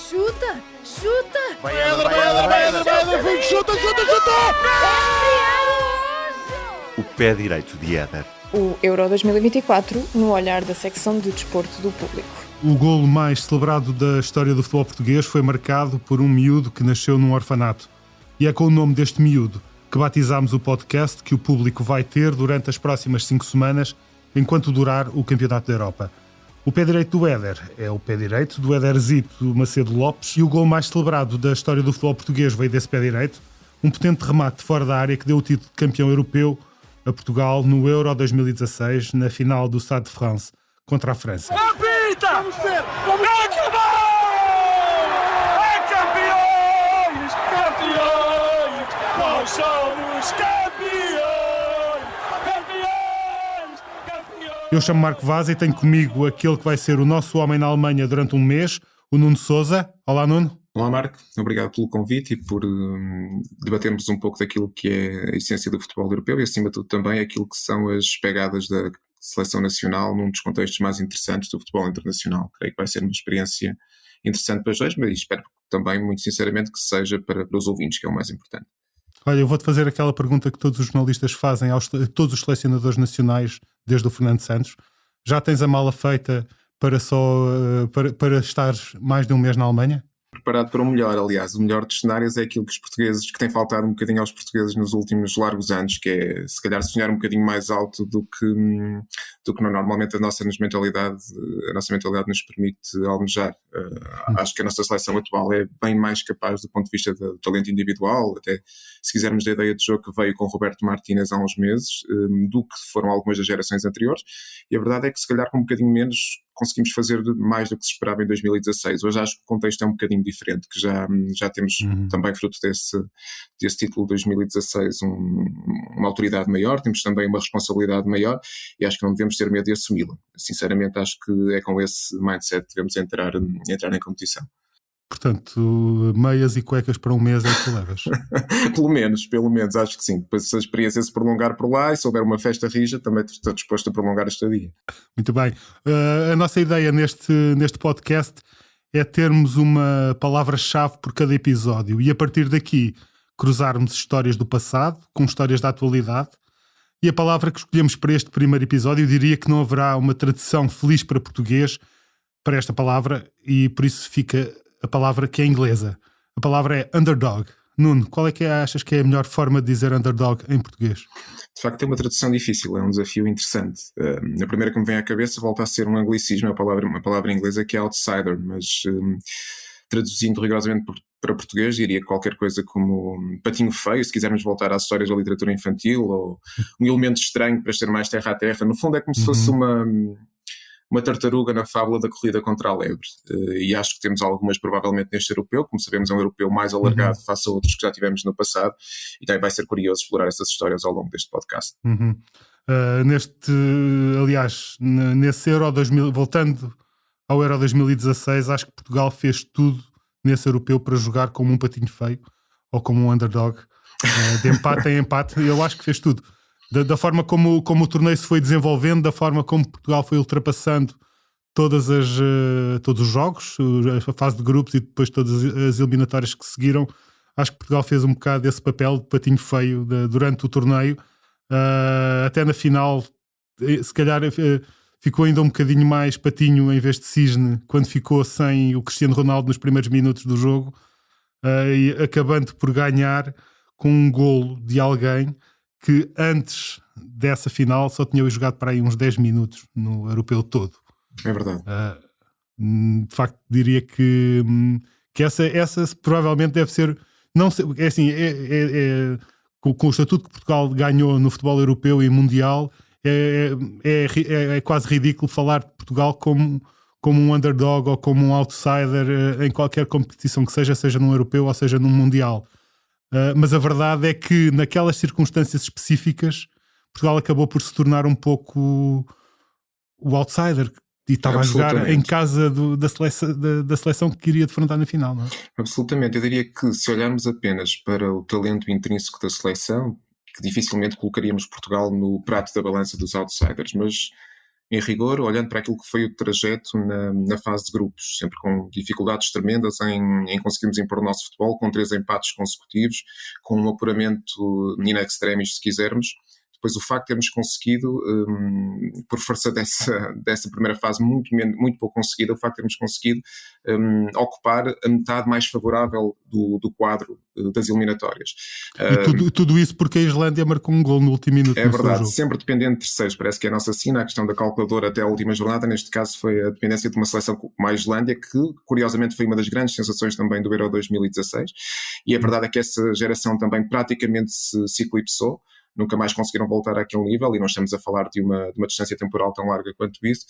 Chuta! Chuta! Vai, Éder, chuta! O pé direito de Éder. O Euro 2024 no olhar da secção de desporto do público. O golo mais celebrado da história do futebol português foi marcado por um miúdo que nasceu num orfanato. E é com o nome deste miúdo que batizámos o podcast que o público vai ter durante as próximas 5 semanas, enquanto durar o Campeonato da Europa. O pé direito do Éder é o pé direito do Éderzito Macedo Lopes e o golo mais celebrado da história do futebol português veio desse pé direito, um potente remate fora da área que deu o título de campeão europeu a Portugal no Euro 2016, na final do Stade de France contra a França. Apita! Vamos ver! É campeões! Campeões! Nós somos campeões! Campeões! Campeões! Eu chamo Marco Vaz e tenho comigo aquele que vai ser o nosso homem na Alemanha durante um mês, o Nuno Sousa. Olá, Nuno. Olá, Marco. Obrigado pelo convite e por debatermos um pouco daquilo que é a essência do futebol europeu e, acima de tudo, também aquilo que são as pegadas da seleção nacional num dos contextos mais interessantes do futebol internacional. Creio que vai ser uma experiência interessante para os dois, mas espero também, muito sinceramente, que seja para os ouvintes, que é o mais importante. Olha, eu vou-te fazer aquela pergunta que todos os jornalistas fazem a todos os selecionadores nacionais, desde o Fernando Santos. Já tens a mala feita para estar mais de um mês na Alemanha? Preparado para o melhor, aliás. O melhor dos cenários é aquilo que os portugueses, que tem faltado um bocadinho aos portugueses nos últimos largos anos, que é, se calhar, sonhar um bocadinho mais alto do que normalmente a nossa mentalidade nos permite almejar. Acho que a nossa seleção atual é bem mais capaz do ponto de vista do talento individual, até se quisermos da ideia de jogo que veio com Roberto Martínez há uns meses, do que foram algumas das gerações anteriores, e a verdade é que se calhar com um bocadinho menos conseguimos fazer mais do que se esperava em 2016. Hoje acho que o contexto é um bocadinho diferente, que já temos também fruto desse título de 2016 uma autoridade maior, temos também uma responsabilidade maior e acho que não devemos ter medo de assumi-la. Sinceramente acho que é com esse mindset que devemos entrar em competição. Portanto, meias e cuecas para um mês é que tu levas? pelo menos, acho que sim. Depois se a experiência se prolongar por lá e se houver uma festa rija, também estou disposto a prolongar a estadia. Muito bem. A nossa ideia neste podcast é termos uma palavra-chave por cada episódio e a partir daqui cruzarmos histórias do passado com histórias da atualidade. E a palavra que escolhemos para este primeiro episódio, eu diria que não haverá uma tradução feliz para português para esta palavra e por isso fica a palavra que é inglesa. A palavra é underdog. Nuno, qual é que achas que é a melhor forma de dizer underdog em português? De facto é uma tradução difícil, é um desafio interessante. A primeira que me vem à cabeça volta a ser um anglicismo, uma palavra inglesa que é outsider, mas traduzindo rigorosamente para português diria qualquer coisa como patinho feio, se quisermos voltar às histórias da literatura infantil, ou um elemento estranho para ser mais terra a terra. No fundo é como se fosse uma tartaruga na fábula da corrida contra a lebre. E acho que temos algumas provavelmente neste europeu, como sabemos é um europeu mais alargado face a outros que já tivemos no passado, e também vai ser curioso explorar essas histórias ao longo deste podcast. Nesse Euro 2000, voltando ao Euro 2016, acho que Portugal fez tudo nesse europeu para jogar como um patinho feio, ou como um underdog, de empate em empate, eu acho que fez tudo. Da forma como o torneio se foi desenvolvendo, da forma como Portugal foi ultrapassando todos os jogos, a fase de grupos e depois todas as eliminatórias que seguiram, acho que Portugal fez um bocado esse papel de patinho feio durante o torneio, até na final, se calhar ficou ainda um bocadinho mais patinho em vez de cisne, quando ficou sem o Cristiano Ronaldo nos primeiros minutos do jogo, e acabando por ganhar com um golo de alguém que antes dessa final só tinha jogado para aí uns 10 minutos no europeu todo. É verdade. De facto, diria que essa provavelmente deve ser, não sei, é assim, com o estatuto que Portugal ganhou no futebol europeu e mundial, é quase ridículo falar de Portugal como um underdog ou como um outsider em qualquer competição que seja num europeu ou seja num mundial. Mas a verdade é que naquelas circunstâncias específicas Portugal acabou por se tornar um pouco o outsider e estava a jogar em casa da seleção que queria defrontar na final, não é? Absolutamente, eu diria que se olharmos apenas para o talento intrínseco da seleção, que dificilmente colocaríamos Portugal no prato da balança dos outsiders, mas em rigor, olhando para aquilo que foi o trajeto na fase de grupos, sempre com dificuldades tremendas em conseguirmos impor o nosso futebol, com 3 empates consecutivos, com um apuramento in extremis, se quisermos. Depois o facto de termos conseguido, por força dessa primeira fase muito pouco conseguida, o facto de termos conseguido ocupar a metade mais favorável do quadro das eliminatórias. E tudo isso porque a Islândia marcou um gol no último minuto. É verdade, sempre dependendo de terceiros, parece que é a nossa sina, a questão da calculadora até a última jornada, neste caso foi a dependência de uma seleção como a Islândia, que curiosamente foi uma das grandes sensações também do Euro 2016, e a verdade é que essa geração também praticamente se eclipsou. Nunca mais conseguiram voltar àquele nível, e não estamos a falar de uma distância temporal tão larga quanto isso,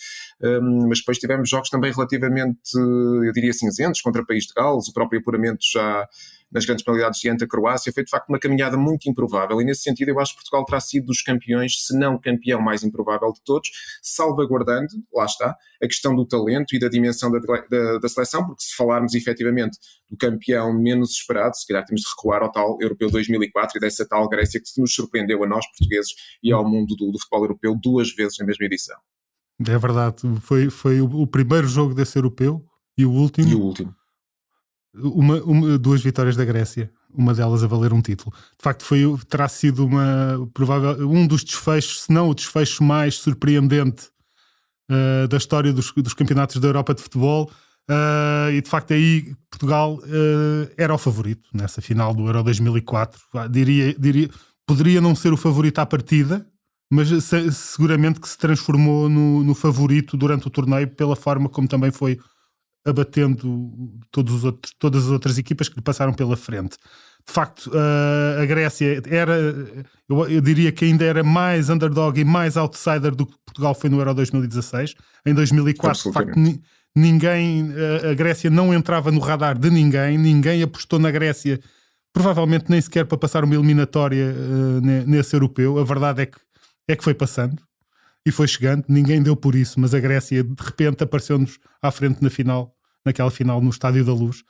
mas depois tivemos jogos também relativamente, eu diria, cinzentos, contra o País de Gales, o próprio apuramento já nas grandes penalidades diante da Croácia, foi de facto uma caminhada muito improvável, e nesse sentido eu acho que Portugal terá sido dos campeões, se não o campeão mais improvável de todos, salvaguardando, lá está, a questão do talento e da dimensão da seleção, porque se falarmos efetivamente do campeão menos esperado, se calhar temos de recuar ao tal Europeu 2004 e dessa tal Grécia que nos surpreendeu a nós portugueses e ao mundo do futebol europeu 2 vezes na mesma edição. É verdade, foi o primeiro jogo desse europeu e o último. 2 vitórias da Grécia, uma delas a valer um título. De facto, terá sido um dos desfechos, se não o desfecho mais surpreendente da história dos campeonatos da Europa de futebol, e de facto aí Portugal era o favorito nessa final do Euro 2004. Poderia não ser o favorito à partida, mas seguramente que se transformou no favorito durante o torneio pela forma como também foi abatendo todas as outras equipas que lhe passaram pela frente. De facto, a Grécia eu diria que ainda era mais underdog e mais outsider do que Portugal foi no Euro 2016. Em 2004, de facto, a Grécia não entrava no radar de ninguém apostou na Grécia, provavelmente nem sequer para passar uma eliminatória nesse europeu. A verdade é que foi passando e foi chegando, ninguém deu por isso, mas a Grécia de repente apareceu-nos à frente naquela final no Estádio da Luz,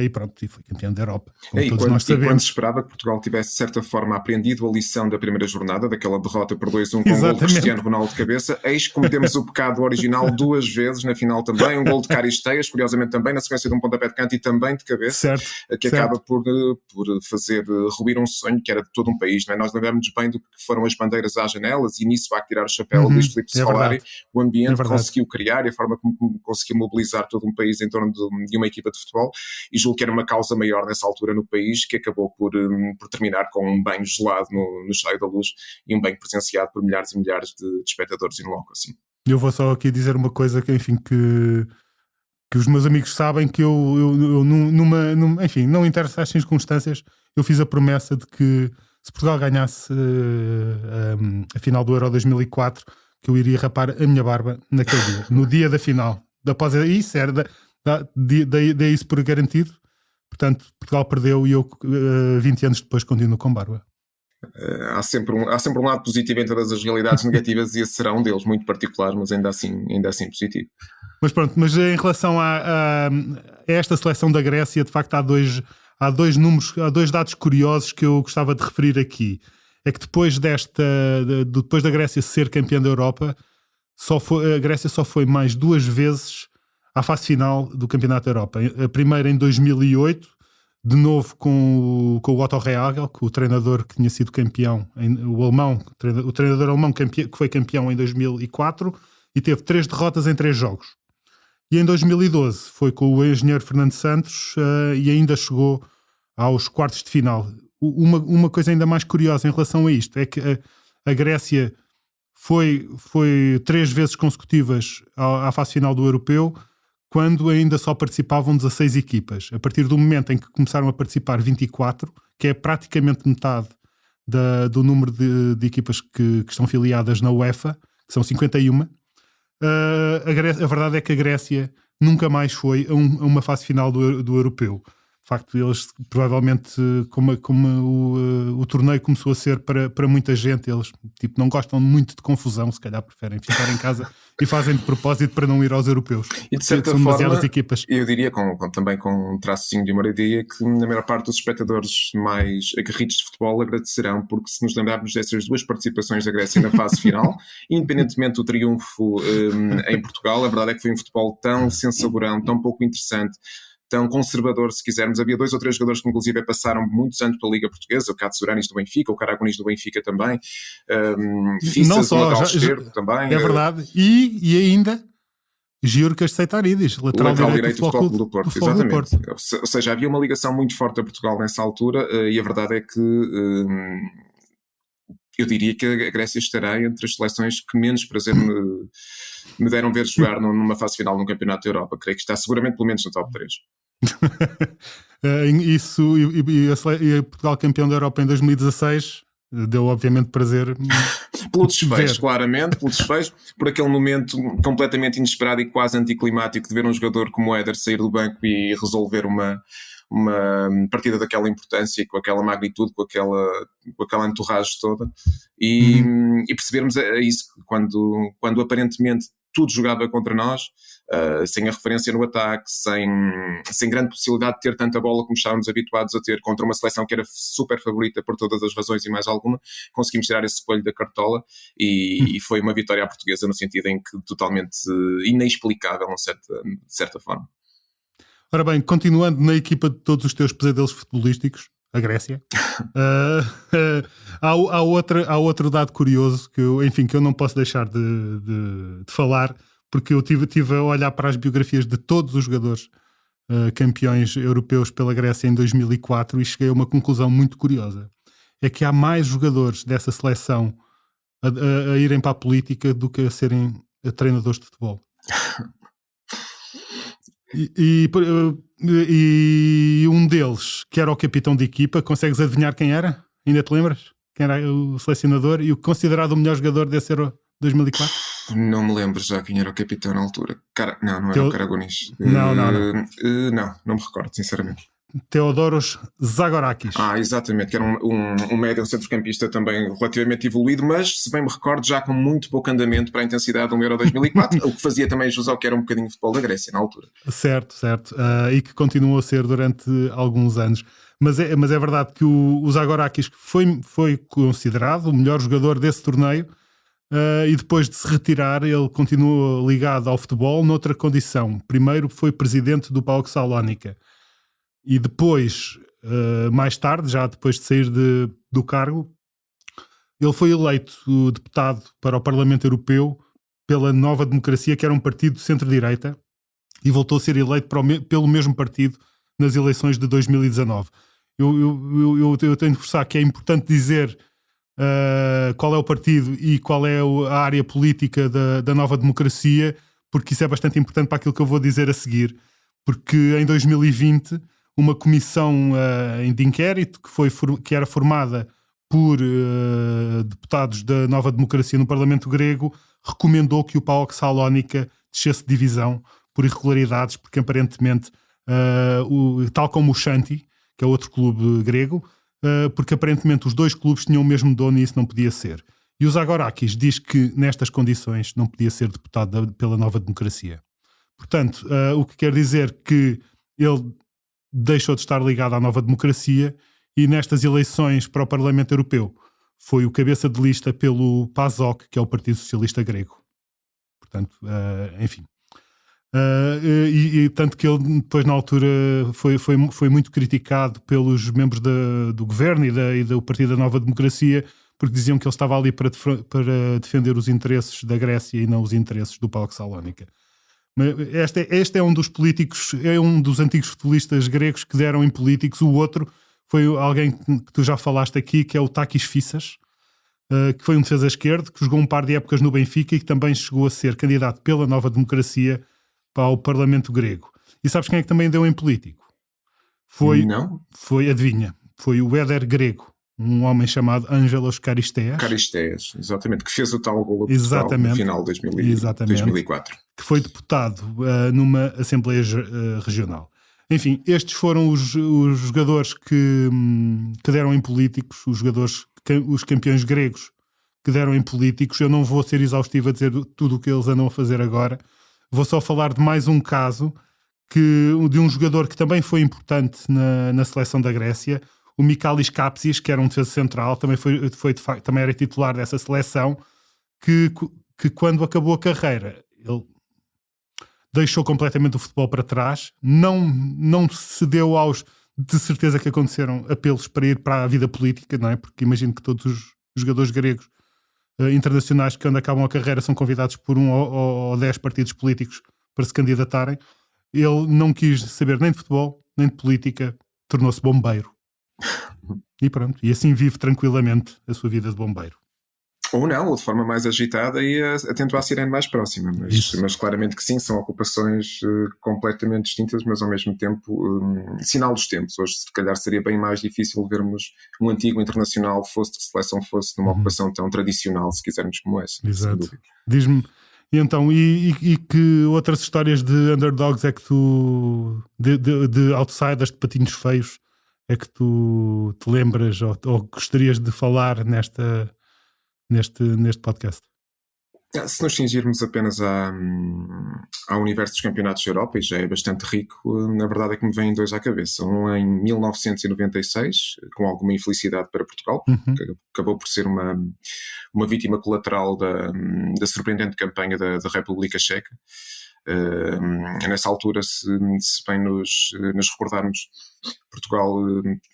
e pronto, e foi campeão da Europa, como todos nós sabemos. E quando se esperava que Portugal tivesse de certa forma aprendido a lição da primeira jornada, daquela derrota por 2-1 com o gol de Cristiano Ronaldo de cabeça, eis que cometemos o pecado original 2 vezes na final também, um gol de Caristeias, curiosamente também na sequência de um pontapé de canto e também de cabeça, acaba por fazer ruir um sonho que era de todo um país, não é? Nós lembramos bem do que foram as bandeiras às janelas, e nisso vai tirar o chapéu a Luís Filipe Scolari, o ambiente que conseguiu criar e a forma como conseguiu mobilizar todo um país em torno de uma equipa de futebol, e julgo que era uma causa maior nessa altura no país, que acabou por terminar com um banho gelado no Estádio da Luz e um banho presenciado por milhares e milhares de espectadores in loco, assim. Eu vou só aqui dizer uma coisa que, enfim, que os meus amigos sabem, que eu enfim, não interessa as circunstâncias, eu fiz a promessa de que se Portugal ganhasse a final do Euro 2004, que eu iria rapar a minha barba naquele dia, no dia da final. Após isso, dei isso por garantido. Portanto, Portugal perdeu e eu 20 anos depois continuo com barba. Há sempre um lado positivo em todas as realidades negativas e esse será um deles, muito particular, mas ainda assim positivo. Mas pronto, mas em relação a esta seleção da Grécia, de facto há dois dados curiosos que eu gostava de referir aqui. É que depois da Grécia ser campeã da Europa, a Grécia só foi mais 2 vezes à fase final do Campeonato da Europa. A primeira em 2008, de novo com o Otto Rehhagel, o treinador que tinha sido campeão, o treinador alemão que foi campeão em 2004 e teve 3 derrotas em 3 jogos. E em 2012 foi com o engenheiro Fernando Santos e ainda chegou aos quartos de final. Uma coisa ainda mais curiosa em relação a isto é que a Grécia foi 3 vezes consecutivas à fase final do Europeu, quando ainda só participavam 16 equipas. A partir do momento em que começaram a participar 24, que é praticamente metade do número de equipas que estão filiadas na UEFA, que são 51, a verdade é que a Grécia nunca mais foi a uma fase final do Europeu. De facto, eles provavelmente, como o torneio começou a ser para muita gente, eles não gostam muito de confusão, se calhar preferem ficar em casa e fazem de propósito para não ir aos europeus. E de certa São demasiadas forma, equipas. eu diria também com um traçozinho de humor, eu diria que a maior parte dos espectadores mais aguerridos de futebol agradecerão, porque se nos lembrarmos dessas duas participações da Grécia na fase final, independentemente do triunfo em Portugal, a verdade é que foi um futebol tão sem saborão, tão pouco interessante, tão conservador, se quisermos. Havia 2 ou 3 jogadores que inclusive passaram muitos anos pela Liga Portuguesa, o Katsuranis do Benfica, o Caragonis do Benfica também, Fissas do lateral esquerdo também. É verdade. E ainda Giurkas Seitaridis, lateral direito do Futebol Clube do Porto. Exatamente. Ou seja, havia uma ligação muito forte a Portugal nessa altura, e a verdade é que eu diria que a Grécia estará entre as seleções que menos prazer me deram ver jogar numa fase final num campeonato da Europa. Creio que está seguramente pelo menos no top 3. Isso, e Portugal campeão da Europa em 2016 deu obviamente prazer pelo desfecho, claramente, pelo desfecho, por aquele momento completamente inesperado e quase anticlimático de ver um jogador como o Éder sair do banco e resolver uma partida daquela importância, com aquela magnitude, com aquela entourage toda, e percebermos isso quando aparentemente tudo jogava contra nós, sem a referência no ataque, sem grande possibilidade de ter tanta bola como estávamos habituados a ter contra uma seleção que era super favorita por todas as razões e mais alguma, conseguimos tirar esse coelho da cartola e foi uma vitória à portuguesa no sentido em que totalmente inexplicável de certa forma. Ora bem, continuando na equipa de todos os teus pesadelos futebolísticos, a Grécia, há outro dado curioso que eu não posso deixar de falar, porque eu tive a olhar para as biografias de todos os jogadores campeões europeus pela Grécia em 2004 e cheguei a uma conclusão muito curiosa. É que há mais jogadores dessa seleção a irem para a política do que a serem treinadores de futebol. E um deles, que era o capitão de equipa, consegues adivinhar quem era? Ainda te lembras? Quem era o selecionador e o considerado o melhor jogador desse Euro 2004? Não me lembro já quem era o capitão na altura. Não era o Caragonis. Não. Não me recordo, sinceramente. Teodoros Zagorakis. Exatamente, que era um médio centrocampista também relativamente evoluído, mas, se bem me recordo, já com muito pouco andamento para a intensidade do Euro 2004, o que fazia também jus ao que era um bocadinho de futebol da Grécia na altura. Certo. E que continuou a ser durante alguns anos. Mas é verdade que o Zagorakis foi considerado o melhor jogador desse torneio, e depois de se retirar ele continuou ligado ao futebol noutra condição. Primeiro foi presidente do PAOK Salónica. E depois, mais tarde, já depois de sair do cargo, ele foi eleito deputado para o Parlamento Europeu pela Nova Democracia, que era um partido de centro-direita, e voltou a ser eleito pelo mesmo partido nas eleições de 2019. Eu tenho de forçar que é importante dizer qual é o partido e qual é a área política da Nova Democracia, porque isso é bastante importante para aquilo que eu vou dizer a seguir. Porque em 2020... uma comissão de inquérito que era formada por deputados da Nova Democracia no Parlamento grego recomendou que o PAOK Salónica descesse de divisão por irregularidades, porque aparentemente, tal como o Xanthi, que é outro clube grego, porque aparentemente os dois clubes tinham o mesmo dono e isso não podia ser. E o Zagorakis diz que nestas condições não podia ser deputado pela Nova Democracia. Portanto, o que quer dizer que ele deixou de estar ligado à Nova Democracia e nestas eleições para o Parlamento Europeu foi o cabeça de lista pelo PASOK, que é o Partido Socialista Grego. Portanto, enfim. E tanto que ele depois na altura foi muito criticado pelos membros do governo e do Partido da Nova Democracia, porque diziam que ele estava ali para defender os interesses da Grécia e não os interesses do PAOK Salónica. Este é um dos políticos, é um dos antigos futebolistas gregos que deram em políticos. O outro foi alguém que tu já falaste aqui, que é o Takis Fissas, que foi um defesa esquerdo, que jogou um par de épocas no Benfica e que também chegou a ser candidato pela Nova Democracia para o Parlamento grego. E sabes quem é que também deu em político? Adivinha, foi o Éder grego, um homem chamado Ângelos Charisteas. Charisteas, exatamente, que fez o tal golo no final de 2004. Que foi deputado numa Assembleia Regional. Enfim, estes foram os jogadores que deram em políticos, os campeões gregos que deram em políticos. Eu não vou ser exaustivo a dizer tudo o que eles andam a fazer agora. Vou só falar de mais um caso de um jogador que também foi importante na seleção da Grécia, o Michalis Kapsis, que era um defesa central, também também era titular dessa seleção, que quando acabou a carreira, ele deixou completamente o futebol para trás, não cedeu de certeza que aconteceram apelos para ir para a vida política, não é? Porque imagino que todos os jogadores gregos internacionais que quando acabam a carreira são convidados por 1 ou 10 partidos políticos para se candidatarem. Ele não quis saber nem de futebol, nem de política, tornou-se bombeiro. E pronto, e assim vive tranquilamente a sua vida de bombeiro. Ou não, ou de forma mais agitada e atento à sirene mais próxima, mas claramente que sim, são ocupações completamente distintas, mas ao mesmo tempo sinal dos tempos. Hoje se calhar seria bem mais difícil vermos um antigo internacional de seleção fosse numa ocupação tão tradicional, se quisermos, como essa. Exato. Diz-me, e então, e que outras histórias de underdogs é que tu, de outsiders, de patinhos feios, é que tu te lembras ou gostarias de falar neste podcast? Se nos cingirmos apenas ao universo dos campeonatos da Europa, e já é bastante rico, na verdade é que me vêm dois à cabeça. Um em 1996, com alguma infelicidade para Portugal, que acabou por ser uma vítima colateral da surpreendente campanha da República Checa. Nessa altura, se bem nos recordarmos, Portugal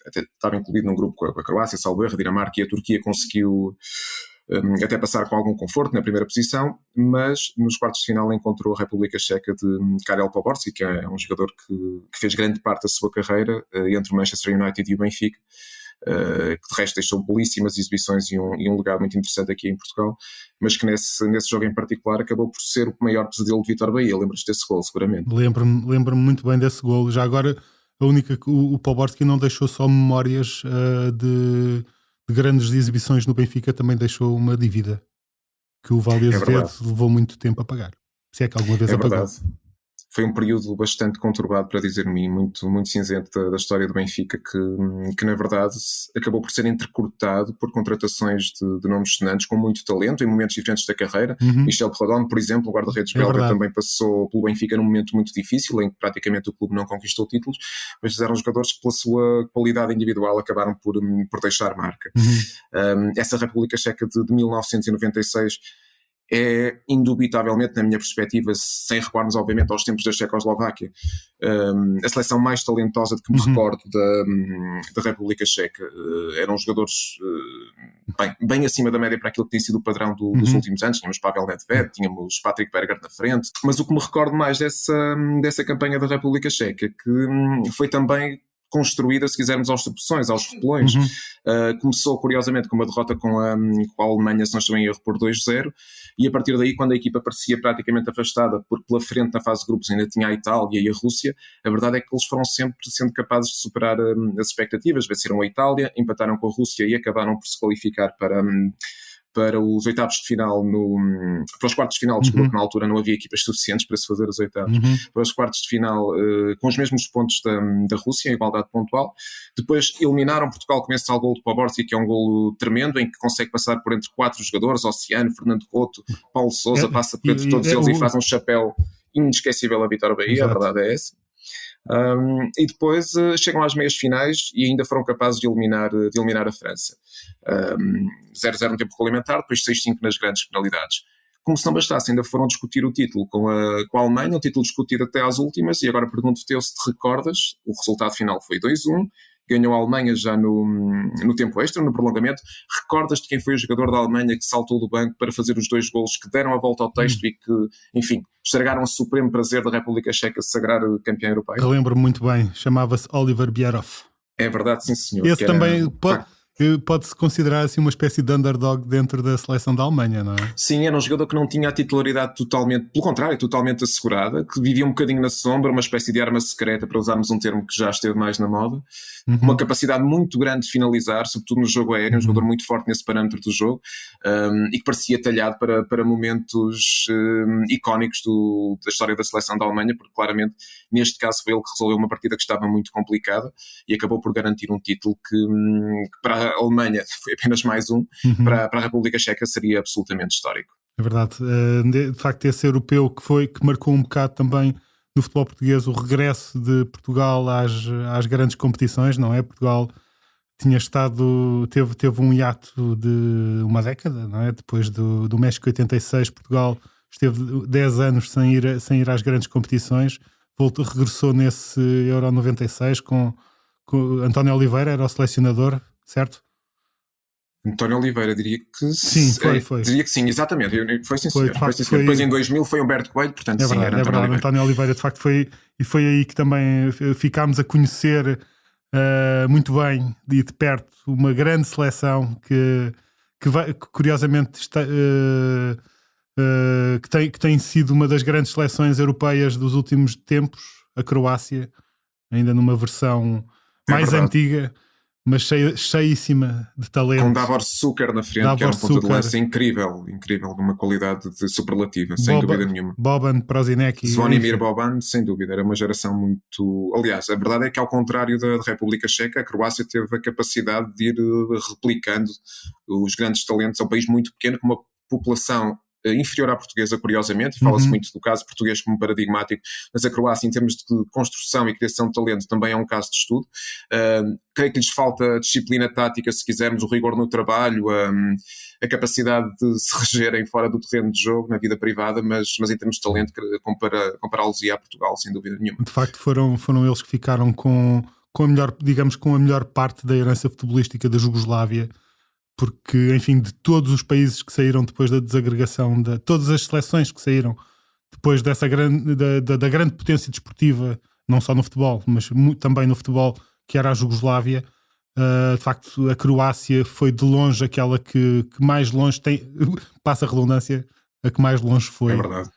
até estava incluído num grupo com a Croácia, salvo erro, a Dinamarca e a Turquia conseguiu até passar com algum conforto na primeira posição, mas nos quartos de final encontrou a República Checa de Karel Poborský, que é um jogador que fez grande parte da sua carreira entre o Manchester United e o Benfica, que de resto deixou belíssimas exibições e um legado muito interessante aqui em Portugal, mas que nesse jogo em particular acabou por ser o maior pesadelo de Vítor Bahia. Lembras-te desse gol, seguramente? Lembro-me muito bem desse gol. Já agora, o Poborský não deixou só memórias de grandes exibições no Benfica, também deixou uma dívida que o Vale Azevedo levou muito tempo a pagar. Se é que alguma vez apagou. Verdade. Foi um período bastante conturbado, para dizer-me, muito, muito cinzento da história do Benfica, que na verdade acabou por ser entrecortado por contratações de nomes sonantes com muito talento em momentos diferentes da carreira. Michel Perrodon, por exemplo, o guarda-redes belga, também passou pelo Benfica num momento muito difícil, em que praticamente o clube não conquistou títulos, mas eram jogadores que pela sua qualidade individual acabaram por deixar marca. Essa República Checa de 1996 é indubitavelmente, na minha perspectiva, sem recuarmos obviamente aos tempos da Checoslováquia, a seleção mais talentosa de que me recordo da República Checa. Eram jogadores bem acima da média para aquilo que tem sido o padrão dos últimos anos. Tínhamos Pavel Nedved, tínhamos Patrick Berger na frente, mas o que me recordo mais dessa campanha da República Checa, que foi também construída, se quisermos, aos tropeções, aos repelões. Começou, curiosamente, com uma derrota com a Alemanha, se não estou em erro, por 2-0, e a partir daí, quando a equipa parecia praticamente afastada, porque pela frente na fase de grupos ainda tinha a Itália e a Rússia, a verdade é que eles foram sempre sendo capazes de superar as expectativas. Venceram a Itália, empataram com a Rússia e acabaram por se qualificar para os oitavos de final, para os quartos de final, desculpa, que na altura não havia equipas suficientes para se fazer os oitavos, para os quartos de final com os mesmos pontos da Rússia, em igualdade pontual. Depois eliminaram Portugal com esse tal gol de Poborský, que é um golo tremendo, em que consegue passar por entre 4 jogadores, Oceano, Fernando Couto, Paulo Sousa, passa por entre todos eles e faz um chapéu inesquecível a Vítor Bahia. A verdade é essa. E depois chegam às meias finais e ainda foram capazes de eliminar a França. 0-0 no tempo regulamentar, depois 6-5 nas grandes penalidades. Como se não bastasse, ainda foram discutir o título com a Alemanha, um título discutido até às últimas, e agora pergunto-te se te recordas, o resultado final foi 2-1, ganhou a Alemanha já no tempo extra, no prolongamento. Recordas-te quem foi o jogador da Alemanha que saltou do banco para fazer os 2 golos que deram a volta ao texto e que, enfim, estragaram o supremo prazer da República Checa de sagrar campeão europeu? Eu lembro muito bem, chamava-se Oliver Bierhoff. É verdade, sim senhor. Esse também pode-se considerar assim uma espécie de underdog dentro da seleção da Alemanha, não é? Sim, era um jogador que não tinha a titularidade totalmente, pelo contrário, totalmente assegurada, que vivia um bocadinho na sombra, uma espécie de arma secreta, para usarmos um termo que já esteve mais na moda, uma capacidade muito grande de finalizar, sobretudo no jogo aéreo, um jogador muito forte nesse parâmetro do jogo, e que parecia talhado para momentos icónicos da história da seleção da Alemanha, porque claramente neste caso foi ele que resolveu uma partida que estava muito complicada e acabou por garantir um título que para a Alemanha foi apenas mais um, para a República Checa seria absolutamente histórico. É verdade. De facto, esse europeu que marcou um bocado também no futebol português o regresso de Portugal às grandes competições, não é? Portugal tinha teve um hiato de uma década, não é? Depois do México 86, Portugal esteve 10 anos sem ir às grandes competições, regressou nesse Euro 96 com António Oliveira, era o selecionador, certo? António Oliveira, diria que sim. Foi. Diria que sim, exatamente. Foi sim, Foi, senhor. de facto, Foi. Depois em 2000 foi Humberto Coelho, portanto é sim, verdade, era António Oliveira. António Oliveira, de facto, foi aí que também ficámos a conhecer muito bem e de perto uma grande seleção que curiosamente que tem sido uma das grandes seleções europeias dos últimos tempos, a Croácia, ainda numa versão mais antiga, mas cheíssima de talento. Com Davor Šuker na frente, que era um ponto de lança incrível, de uma qualidade superlativa, sem dúvida nenhuma. Boban, Prosinecki. Zvonimir Boban, sem dúvida, era uma geração muito... Aliás, a verdade é que ao contrário da República Checa, a Croácia teve a capacidade de ir replicando os grandes talentos. É um país muito pequeno, com uma população inferior à portuguesa, curiosamente, e fala-se muito do caso português como paradigmático, mas a Croácia, em termos de construção e criação de talento, também é um caso de estudo. Creio que lhes falta disciplina tática, se quisermos, o rigor no trabalho, a capacidade de se regerem fora do terreno de jogo, na vida privada, mas em termos de talento, compará-los a Portugal, sem dúvida nenhuma. De facto, foram eles que ficaram com a melhor parte da herança futebolística da Jugoslávia, porque, enfim, de todos os países que saíram depois da desagregação, todas as seleções que saíram depois dessa da grande potência desportiva, não só no futebol, mas também no futebol, que era a Jugoslávia, de facto a Croácia foi de longe aquela que mais longe tem, passa a redundância, a que mais longe foi. É verdade.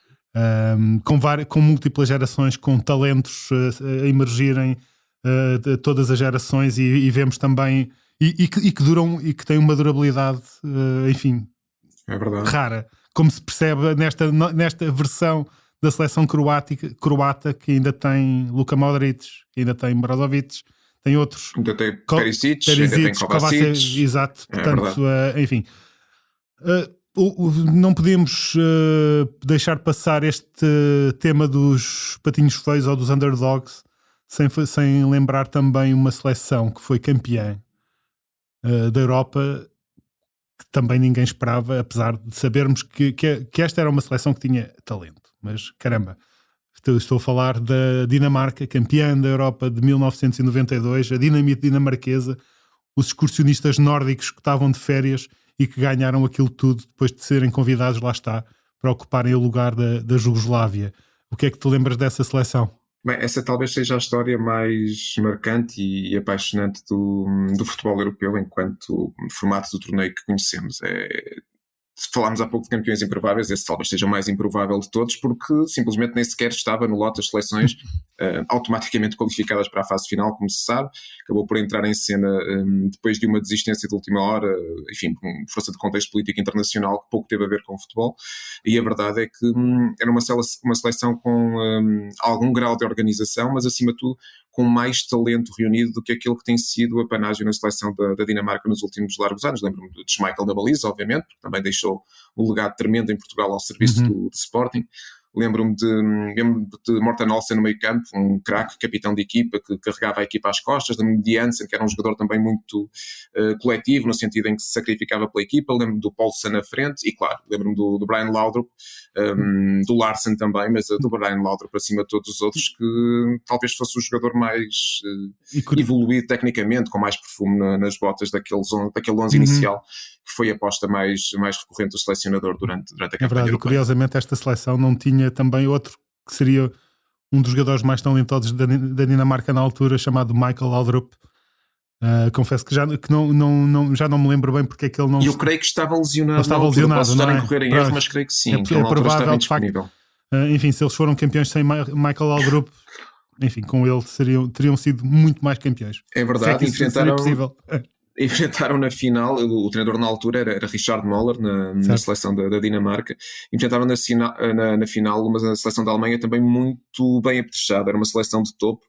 Com múltiplas gerações, com talentos a emergirem de todas as gerações, e vemos também e que duram e que têm uma durabilidade, enfim, é verdade, rara, como se percebe nesta versão da seleção croata, que ainda tem Luka Modric, que ainda tem Brozovic, tem outros, ainda tem Perisic, ainda tem Kovacic, exato, portanto, enfim, não podemos deixar passar este tema dos patinhos feios ou dos underdogs sem lembrar também uma seleção que foi campeã da Europa, que também ninguém esperava, apesar de sabermos que esta era uma seleção que tinha talento. Mas caramba, estou a falar da Dinamarca, campeã da Europa de 1992, a dinamite dinamarquesa, os excursionistas nórdicos que estavam de férias e que ganharam aquilo tudo depois de serem convidados, lá está, para ocuparem o lugar da Jugoslávia. O que é que te lembras dessa seleção? Bem, essa talvez seja a história mais marcante e apaixonante do futebol europeu enquanto formato do torneio que conhecemos. Se falámos há pouco de campeões improváveis, esse talvez seja o mais improvável de todos, porque simplesmente nem sequer estava no lote das seleções automaticamente qualificadas para a fase final, como se sabe. Acabou por entrar em cena depois de uma desistência de última hora, enfim, com força de contexto político internacional que pouco teve a ver com o futebol. E a verdade é que era uma seleção com algum grau de organização, mas acima de tudo com mais talento reunido do que aquilo que tem sido a panágio na seleção da Dinamarca nos últimos largos anos. Lembro-me de Schmeichel na baliza, obviamente, porque também deixou um legado tremendo em Portugal ao serviço do Sporting. Lembro-me de Morten Olsen no meio campo, um craque, capitão de equipa, que carregava a equipa às costas. Lembro-me de Jansen, que era um jogador também muito coletivo, no sentido em que se sacrificava pela equipa. Lembro-me do Poulsen na frente e, claro, lembro-me do Brian Laudrup, do Larsen também, mas do Brian Laudrup acima de todos os outros, que talvez fosse o jogador mais evoluído tecnicamente, com mais perfume nas botas daquele 11 inicial, que foi a aposta mais recorrente do selecionador durante a campanha. É verdade, e curiosamente esta seleção não tinha também outro que seria um dos jogadores mais talentosos da Dinamarca na altura, chamado Michael Laudrup. Confesso que já não me lembro bem porque é que ele não... Eu creio que estava lesionado. Posso estar a incorrer em erro, mas creio que sim. É provável, de facto. Enfim, se eles foram campeões sem Michael Laudrup, enfim, com ele teriam sido muito mais campeões. É verdade, enfrentaram... enfrentaram na final, o treinador na altura era Richard Möller, na seleção da Dinamarca, enfrentaram na final uma seleção da Alemanha também muito bem apetrechada, era uma seleção de topo,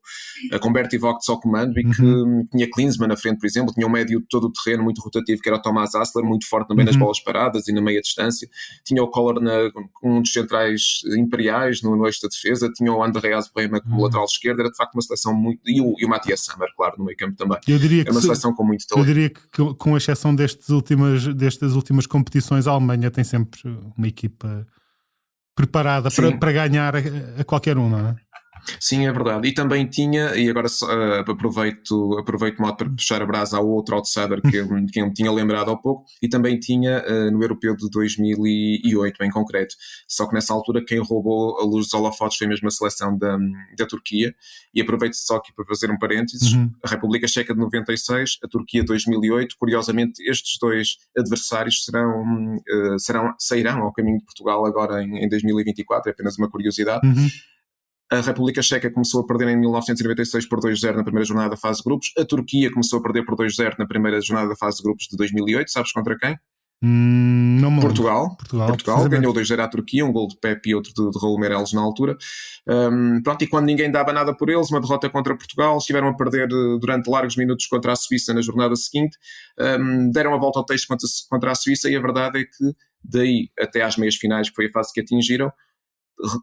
com Bertie Vogts ao comando, e que tinha Klinsmann na frente, por exemplo, tinha um médio de todo o terreno muito rotativo, que era o Thomas Hassler, muito forte também nas bolas paradas e na meia distância, tinha o Kohler com um dos centrais imperiais no eixo da defesa, tinha o Andreas Brehme como lateral esquerdo, era de facto uma seleção muito... E o Matthias Sammer, claro, no meio campo também. Era uma seleção com muito talento. Eu diria que, com exceção destas últimas competições, a Alemanha tem sempre uma equipa preparada para ganhar a qualquer uma, não é? Sim, é verdade. E também tinha, e agora aproveito o modo para puxar a brasa ao outro outsider que eu me tinha lembrado há pouco, e também tinha no Europeu de 2008, em concreto. Só que nessa altura quem roubou a luz dos holofotes foi mesmo a seleção da Turquia. E aproveito só aqui para fazer um parênteses, a República Checa de 96, a Turquia de 2008, curiosamente estes dois adversários sairão ao caminho de Portugal agora em 2024, é apenas uma curiosidade. A República Checa começou a perder em 1996 por 2-0 na primeira jornada da fase de grupos. A Turquia começou a perder por 2-0 na primeira jornada da fase de grupos de 2008. Sabes contra quem? Não me Portugal ganhou 2-0 à Turquia, um gol de Pepe e outro de Raul Meireles na altura. Pronto, e quando ninguém dava nada por eles, uma derrota contra Portugal, estiveram a perder durante largos minutos contra a Suíça na jornada seguinte, deram a volta ao texto contra a Suíça, e a verdade é que daí até às meias finais, que foi a fase que atingiram,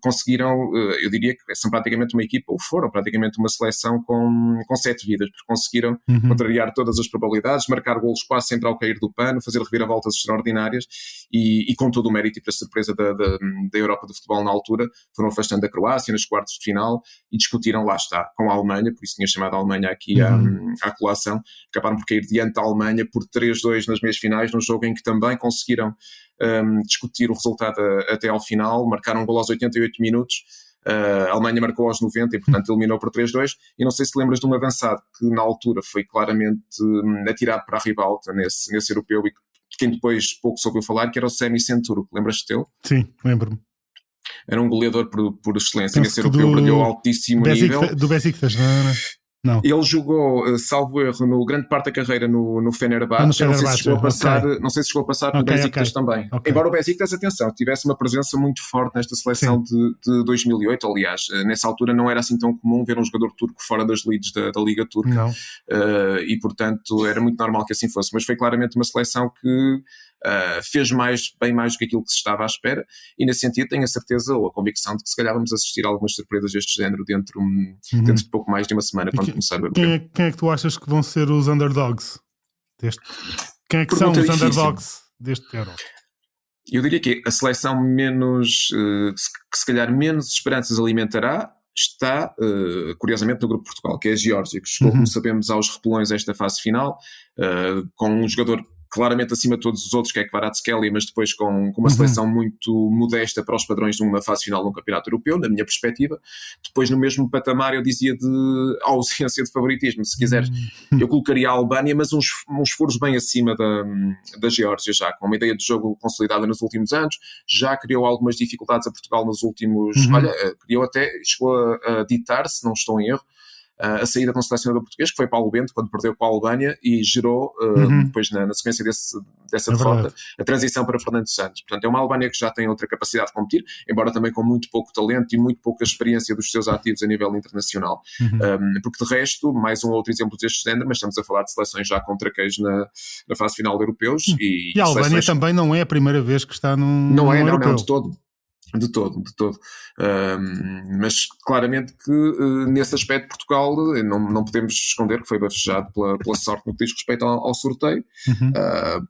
conseguiram, eu diria que são praticamente uma equipa, ou foram praticamente uma seleção com 7 vidas, porque conseguiram contrariar todas as probabilidades, marcar golos quase sempre ao cair do pano, fazer reviravoltas extraordinárias, e com todo o mérito e para surpresa da Europa do futebol na altura, foram afastando a Croácia nos quartos de final e discutiram, lá está, com a Alemanha, por isso tinha chamado a Alemanha aqui à colação, acabaram por cair diante da Alemanha por 3-2 nas meias finais, num jogo em que também conseguiram discutir o resultado até ao final, marcaram um gol aos 88 minutos, a Alemanha marcou aos 90 e portanto eliminou por 3-2, e não sei se lembras de um avançado que na altura foi claramente atirado para a ribalta nesse europeu, e quem depois pouco soube falar, que era o Semi Centuric, lembras-te dele? Sim, lembro-me. Era um goleador por excelência, nesse europeu brilhou altíssimo nível. Do Besiktas, não é? Não. Ele jogou, salvo erro, no grande parte da carreira no Fenerbahçe. Não sei se chegou a passar pelo Besiktas também. Embora o Besiktas, atenção, tivesse uma presença muito forte nesta seleção de 2008. Aliás, nessa altura não era assim tão comum ver um jogador turco fora das leads da Liga Turca. Não. E, portanto, era muito normal que assim fosse. Mas foi claramente uma seleção que fez bem mais do que aquilo que se estava à espera, e nesse sentido tenho a certeza ou a convicção de que se calhar vamos assistir a algumas surpresas deste género dentro de pouco mais de uma semana, quando começar o europeu. Quem é que tu achas que vão ser os underdogs quem é que são os underdogs deste Euro? Eu diria que a seleção que se calhar menos esperanças alimentará está, curiosamente, no grupo de Portugal, que é a Geórgia, que chegou, como sabemos, aos repelões esta fase final, com um jogador claramente acima de todos os outros, que é Kvaratskhelia, mas depois com uma seleção muito modesta para os padrões de uma fase final de um campeonato europeu, na minha perspectiva. Depois, no mesmo patamar, eu dizia de ausência de favoritismo, se quiseres. Eu colocaria a Albânia, mas uns furos bem acima da Geórgia, já com uma ideia de jogo consolidada nos últimos anos, já criou algumas dificuldades a Portugal nos últimos... chegou a ditar, se não estou em erro, a saída de um selecionador português, que foi Paulo Bento, quando perdeu com a Albânia, e gerou, depois na sequência dessa derrota, a transição para Fernando Santos. Portanto, é uma Albânia que já tem outra capacidade de competir, embora também com muito pouco talento e muito pouca experiência dos seus ativos a nível internacional. Porque, de resto, mais um outro exemplo deste género, mas estamos a falar de seleções já com traqueios na fase final de europeus. E a Albânia também não é a primeira vez que está num europeu. Não, de todo. De todo. Mas claramente que nesse aspecto Portugal não podemos esconder que foi bafejado pela sorte no que diz respeito ao sorteio,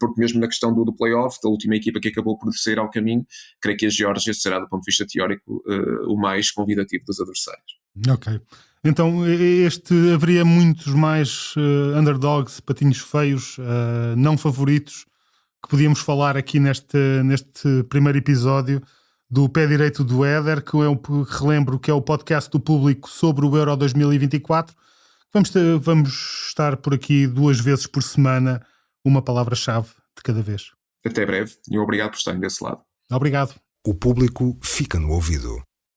porque mesmo na questão do play-off, da última equipa que acabou por sair ao caminho, creio que a Geórgia será, do ponto de vista teórico, o mais convidativo dos adversários. Ok. Então haveria muitos mais underdogs, patinhos feios, não favoritos, que podíamos falar aqui neste primeiro episódio do Pé Direito do Éder, que relembro que é o podcast do Público sobre o Euro 2024. Vamos estar por aqui 2 vezes por semana, uma palavra-chave de cada vez. Até breve e obrigado por estarem desse lado. Obrigado. O Público fica no ouvido.